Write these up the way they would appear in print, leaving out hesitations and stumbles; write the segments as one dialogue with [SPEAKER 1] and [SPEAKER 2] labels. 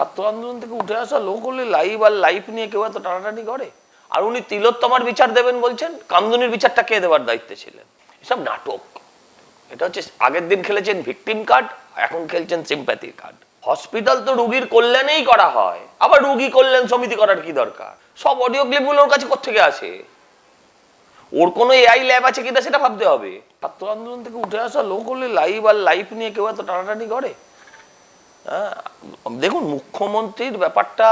[SPEAKER 1] ছাত্র আন্দোলন থেকে উঠে আসা লোক হলে লাইভ আর লাইফ নিয়ে কেউ এত টানাটানি করে? আর উনি তিলোত্তমার বিচার দেবেন বলছেন, কামদুনির বিচারটা কে দেওয়ার দায়িত্বে ছিলেন? এসব নাটক। এটা হচ্ছে আগের দিন খেলেছেন ভিকটিম কার্ড, এখন খেলছেন সিম্প্যাথি কার্ড। হসপিটাল তো রুগীর কল্যাণেই করা হয়, আবার রুগী কল্যাণ সমিতি করার কি দরকার? সব অডিও ক্লিপগুলো ওর কাছে কোত্থেকে আসে? ওর কোনো এআই ল্যাব আছে কিনা সেটা ভাবতে হবে। ছাত্র আন্দোলন থেকে উঠে আসা লোক হলে লাইভ আর লাইফ নিয়ে কেউ এত টানাটানি করে? দেখুন, মুখ্যমন্ত্রীর ব্যাপারটা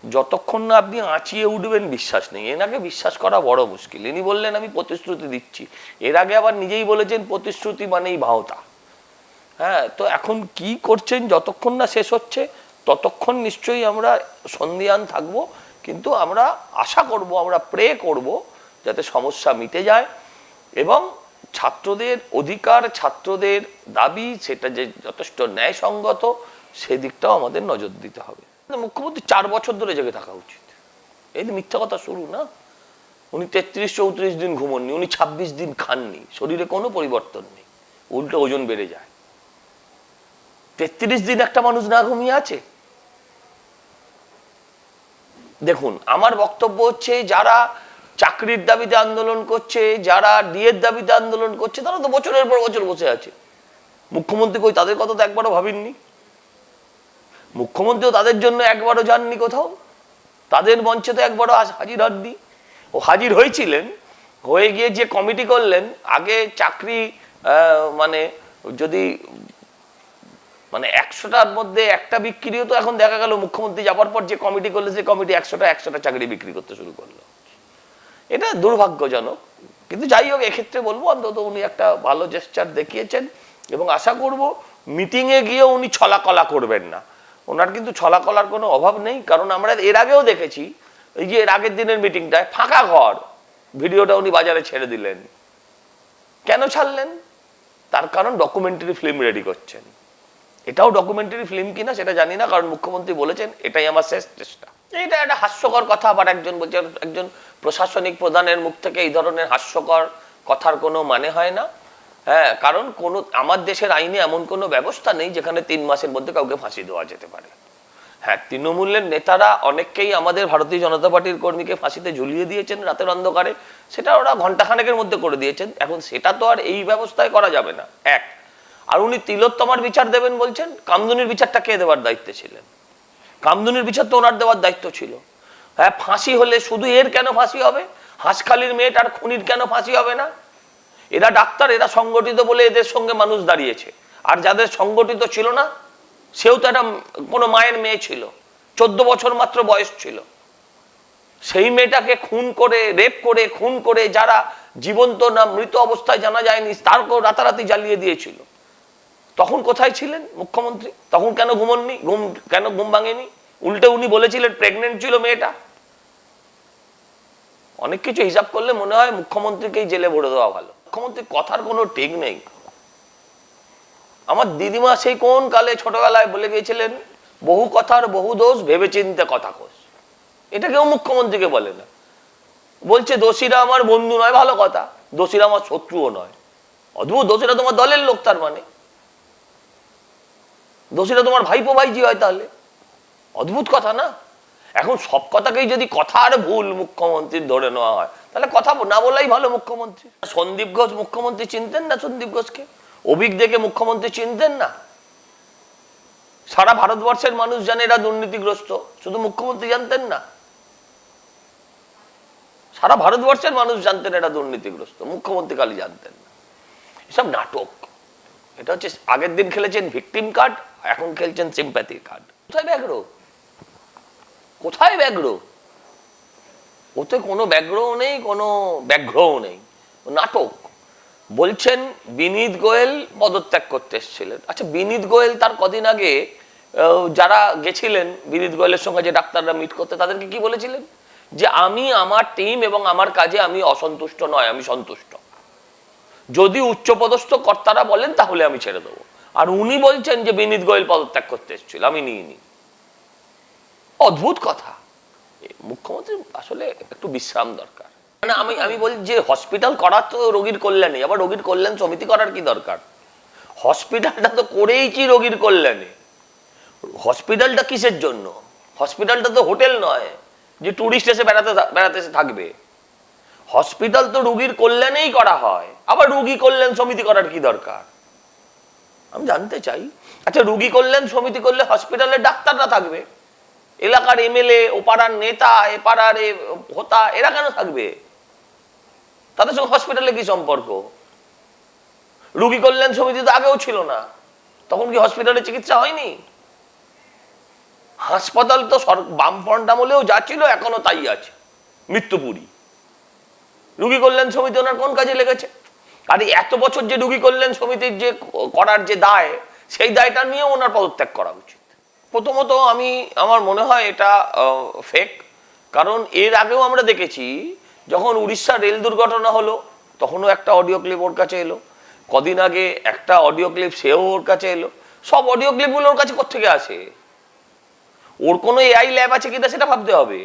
[SPEAKER 1] যতক্ষণ না আপনি আঁচিয়ে উঠবেন বিশ্বাস নেই। এনাকে বিশ্বাস করা বড় মুশকিল। ইনি বললেন আমি প্রতিশ্রুতি দিচ্ছি, এর আগে আবার নিজেই বলেছেন প্রতিশ্রুতি মানেই ভাওতা। তো এখন কি করছেন যতক্ষণ না শেষ হচ্ছে ততক্ষণ নিশ্চয়ই আমরা সন্দিহান থাকবো, কিন্তু আমরা আশা করব, আমরা প্রে করব যাতে সমস্যা মিটে যায় এবং ছাত্রদের অধিকার, ছাত্রদের দাবি সেটা যে যথেষ্ট ন্যায়সঙ্গত সেদিকটাও আমাদের নজর দিতে হবে। মুখ্যমন্ত্রী 4 বছর ধরে জেগে থাকা উচিত। এই মিথ্যা কথা শুরু না। উনি 33-34 দিন ঘুমননি, উনি 26 দিন খাননি, শরীরে কোনো পরিবর্তন নেই, উল্টো ওজন বেড়ে যায়। 33 দিন একটা মানুষ না ঘুমিয়ে আছে? দেখুন, আমার বক্তব্য হচ্ছে যারা চাকরির দাবিতে আন্দোলন করছে, যারা ডিএর দাবিতে আন্দোলন করছে, তারা তো বছরের পর বছর বসে আছে। মুখ্যমন্ত্রী কই? তাদের কথা তো একবারও ভাবেননি। মুখ্যমন্ত্রীও তাদের জন্য একবারও যাননি কোথাও, তাদের মঞ্চে তো একবারও হাজির হননি। ও হাজির হয়েছিলেন, হয়ে গিয়ে যে কমিটি করলেন, আগে চাকরি মানে যদি 100টার মধ্যে একটা বিক্রি হতো, এখন দেখা গেল মুখ্যমন্ত্রী যাওয়ার পর যে কমিটি করলে সে কমিটি 100টা চাকরি বিক্রি করতে শুরু করলো। এটা দুর্ভাগ্যজনক, কিন্তু যাই হোক, এক্ষেত্রে বলবো অন্তত উনি একটা ভালো জেস্চার দেখিয়েছেন এবং আশা করব মিটিংয়ে গিয়ে উনি ছলাকলা করবেন না। ওনার কিন্তু ছলাকলার কোনো অভাব নেই, কারণ আমরা এর আগেও দেখেছি, এই যে এর আগের দিনের মিটিংটায় ফাঁকা ঘর, ভিডিওটা উনি বাজারে ছেড়ে দিলেন। কেন ছাড়লেন? তার কারণ ডকুমেন্টারি ফিল্ম রেডি করছেন। এটাও ডকুমেন্টারি ফিল্ম কিনা সেটা জানি না, কারণ মুখ্যমন্ত্রী বলেছেন এটাই আমার শেষ চেষ্টা। এটা একটা হাস্যকর কথা। আবার একজন বলছে, একজন প্রশাসনিক প্রধানের মুখ থেকে এই ধরনের হাস্যকর কথার কোনো মানে হয় না। কারণ আমার দেশের আইনে এমন কোনো ব্যবস্থা নেই যেখানে 3 মাসের মধ্যে কাউকে ফাঁসি দেওয়া যেতে পারে। তৃণমূলের নেতারা অনেককেই আমাদের ভারতীয় জনতা পার্টির কর্মীকে ফাঁসিতে ঝুলিয়ে দিয়েছেন রাতের অন্ধকারে, সেটা ওরা ঘন্টাখানেকের মধ্যে করে দিয়েছেন। এখন সেটা তো আর এই ব্যবস্থায় করা যাবে না। আর উনি তিলোত্তমার বিচার দেবেন বলছেন, কামদুনির বিচারটা কে দেওয়ার দায়িত্বে ছিলেন? কামদুনির বিচার তো ওনার দেওয়ার দায়িত্ব ছিল। ফাঁসি হলে শুধু এর কেন ফাঁসি হবে? হাঁসখালির মেয়েটার খুনির কেন ফাঁসি হবে না? এরা ডাক্তার, এরা সংগঠিত বলে এদের সঙ্গে মানুষ দাঁড়িয়েছে। আর যাদের সংগঠিত ছিল না, সেও তো একটা কোনো মায়ের মেয়ে ছিল, 14 বছর মাত্র বয়স ছিল। সেই মেয়েটাকে খুন করে, রেপ করে, খুন করে, যারা জীবন্ত না মৃত অবস্থায় জানা যায়নি, তারকেও রাতারাতি জ্বালিয়ে দিয়েছিল। তখন কোথায় ছিলেন মুখ্যমন্ত্রী? তখন কেন ঘুমননি? কেন ঘুম ভাঙেনি? উল্টে উনি বলেছিলেন প্রেগনেন্ট ছিল মেয়েটা। অনেক কিছু হিসাব করলে মনে হয় মুখ্যমন্ত্রীকেই জেলে ভরে দেওয়া ভালো। মুখ্যমন্ত্রীর কথার কোনো ঠিক নেই। আমার দিদিমা সেই কোন কালে ছোটবেলায় বলে গিয়েছিলেন, বহু কথার বহু দোষ, ভেবে চিন্তে কথা কোষ। এটা কেউ মুখ্যমন্ত্রীকে বলে না। বলছে দোষীরা আমার বন্ধু নয়, ভালো কথা, দোষীরা আমার শত্রুও নয়। অদ্ভুত। দোষীরা তোমার দলের লোক, তার মানে দোষীরা তোমার ভাইপো ভাইজি হয়, তাহলে অদ্ভুত কথা না? এখন সব কথাকেই যদি কথার ভুল মুখ্যমন্ত্রীর ধরে নেওয়া হয়, তাহলে কথা না বলাই ভালো মুখ্যমন্ত্রী। সন্দীপ ঘোষ মুখ্যমন্ত্রী চিনতেন না? সন্দীপ ঘোষকে অভিক দেখে মুখ্যমন্ত্রী চিনতেন না? সারা ভারতবর্ষের মানুষ জানে এরা দুর্নীতিগ্রস্ত, শুধু মুখ্যমন্ত্রী জানতেন না? সারা ভারতবর্ষের মানুষ জানতেন এরা দুর্নীতিগ্রস্ত, মুখ্যমন্ত্রী খালি জানতেন না। এসব নাটক। এটা হচ্ছে আগের দিন খেলেছেন ভিকটিম কার্ড, এখন খেলছেন সিম্প্যাথি কার্ড। কোথায় ব্যাঘ্র? কোথায় ব্যাঘ্র? ওতে কোনো ব্যাঘ্রও নেই, কোনো ব্যাঘ্রও নেই, নাটক। বলছেন বিনীত গোয়েল পদত্যাগ করতে এসেছিলেন। আচ্ছা, বিনীত গোয়েল তার কদিন আগে যারা গেছিলেন বিনীত গোয়েলের সঙ্গে, যে ডাক্তাররা মিট করতে, তাদেরকে কি বলেছিলেন? যে আমি আমার টিম এবং আমার কাজে আমি অসন্তুষ্ট নয়, আমি সন্তুষ্ট। যদি উচ্চপদস্থ কর্তারা বলেন তাহলে আমি ছেড়ে দেবো। আর উনি বলছেন যে বিনীত গোয়েল পদত্যাগ করতে এসেছিল, আমি নিইনি। অদ্ভুত কথা। মুখ্যমন্ত্রী আসলে একটু বিশ্রাম দরকার। মানে আমি বলি যে হসপিটাল করা তো রোগীর কল্যাণে, আবার রোগীর কল্যাণ সমিতি করার কি দরকার? হসপিটালটা তো করেইছি রোগীর কল্যাণে। হসপিটালটা কিসের জন্য? হসপিটালটা তো হোটেল নয় যে টুরিস্ট এসে বেড়াতে এসে থাকবে। হসপিটাল তো রুগীর কল্যাণেই করা হয়, আবার রুগী কল্যাণ সমিতি করার কি দরকার? আমি জানতে চাই। আচ্ছা, রুগী কল্যাণ সমিতি করলে হসপিটালের ডাক্তাররা থাকবে, এলাকার এমএলএ, ও পাড়ার নেতা, এ পাড়ার হোতা, এরা কেন থাকবে? তাদের সঙ্গে হসপিটালে কি সম্পর্ক? রুগী কল্যাণ সমিতি তো আগেও ছিল না, তখন কি হসপিটালে চিকিৎসা হয়নি? হাসপাতাল তো বামফ্রন্ট আমলেও যা ছিল এখনো তাই আছে, মৃত্যুপুরী। রুগী কল্যাণ সমিতি ওনার কোন কাজে লেগেছে? আর এত বছর যে রুগী কল্যাণ সমিতির যে করার যে দায়, সেই দায়টা নিয়ে ওনার পদত্যাগ করা উচিত। প্রথমত আমার মনে হয় এটা ফেক। কারণ এর আগেও আমরা দেখেছি, যখন উড়িষ্যা রেল দুর্ঘটনা হলো তখনও একটা অডিও ক্লিপ ওর কাছে এলো, কদিন আগে একটা অডিও ক্লিপ সেও ওর কাছে এলো। সব অডিও ক্লিপগুলো ওর কাছে কোত্থেকে আসে? ওর কোনো এআই ল্যাব আছে কিনা সেটা ভাবতে হবে।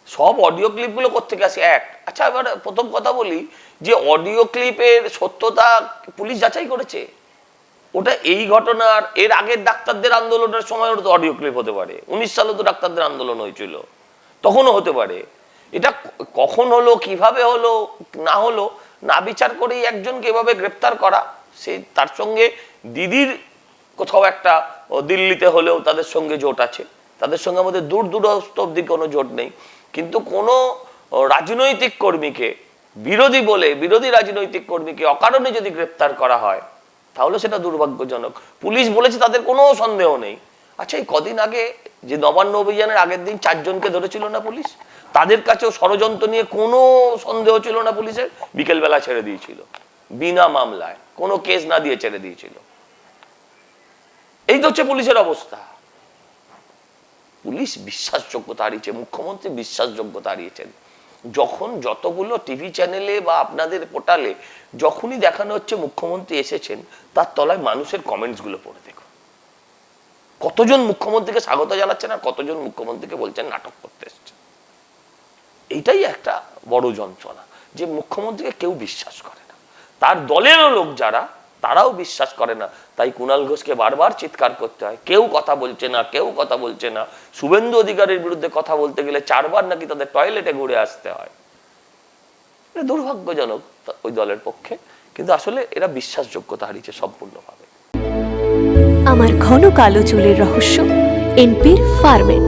[SPEAKER 1] সব অডিও ক্লিপগুলো কোত্থেকে আসে? আচ্ছা, এবার প্রথম কথা বলি যে অডিও ক্লিপের সত্যতা পুলিশ যাচাই করেছে? ওটা এই ঘটনার এর আগের ডাক্তারদের আন্দোলনের সময় ওটা তো অডিও ক্লিপ হতে পারে। 19 সালে তো ডাক্তারদের আন্দোলন হয়েছিল, তখনও হতে পারে। এটা কখন হলো, কিভাবে হলো না হলো না বিচার করেই একজনকে এভাবে গ্রেপ্তার করা, সে তার সঙ্গে দিদির কোথাও একটা দিল্লিতে হলেও তাদের সঙ্গে জোট আছে, তাদের সঙ্গে আমাদের দূরস্থ অব্দি কোনো জোট নেই। কিন্তু কোনো রাজনৈতিক কর্মীকে বিরোধী রাজনৈতিক কর্মীকে অকারণে যদি গ্রেপ্তার করা হয়, তাহলে সেটা দুর্ভাগ্যজনক। পুলিশ বলেছে তাদের কোনো সন্দেহ নেই। আচ্ছা, এই কদিন আগে যে নবান্ন অভিযানের আগের দিন 4 জনকে ধরেছিল না পুলিশ, তাদের কাছেও ষড়যন্ত্র নিয়ে কোনো সন্দেহ ছিল না পুলিশের, বিকেলবেলা ছেড়ে দিয়েছিল বিনা মামলায়, কোনো কেস না দিয়ে ছেড়ে দিয়েছিল। এই তো হচ্ছে পুলিশের অবস্থা। পুলিশ বিশ্বাসযোগ্যতা হারিয়েছে, মুখ্যমন্ত্রী বিশ্বাসযোগ্যতা হারিয়েছেন। যখন যতগুলো টিভি চ্যানেলে বা আপনাদের পোর্টালে যখনই দেখানো হচ্ছে মুখ্যমন্ত্রী এসেছেন, তার তলায় মানুষের কমেন্টস গুলো পড়ে দেখুন। কতজন মুখ্যমন্ত্রীকে স্বাগত জানাচ্ছেন আর কতজন মুখ্যমন্ত্রীকে বলছেন নাটক করতে এসছেন। এইটাই একটা বড় যন্ত্রণা, যে মুখ্যমন্ত্রীকে কেউ বিশ্বাস করে না, তার দলেরও লোক যারা, তারাও বিশ্বাস করে না। তাই কুণাল ঘোষকে বারবার চিৎকার করতে হয়, কেউ কথা বলছে না, কেউ কথা বলছে না। শুভেন্দু অধিকারীর বিরুদ্ধে কথা বলতে গেলে 4 বার নাকি তাদের টয়লেটে ঘুরে আসতে হয়। এটা দুর্ভাগ্যজনক ওই দলের পক্ষে, কিন্তু আসলে এরা বিশ্বাসযোগ্যতা হারিয়েছে সম্পূর্ণভাবে।
[SPEAKER 2] আমার ঘন কালো চুলের রহস্য এনপির ফার্মেট।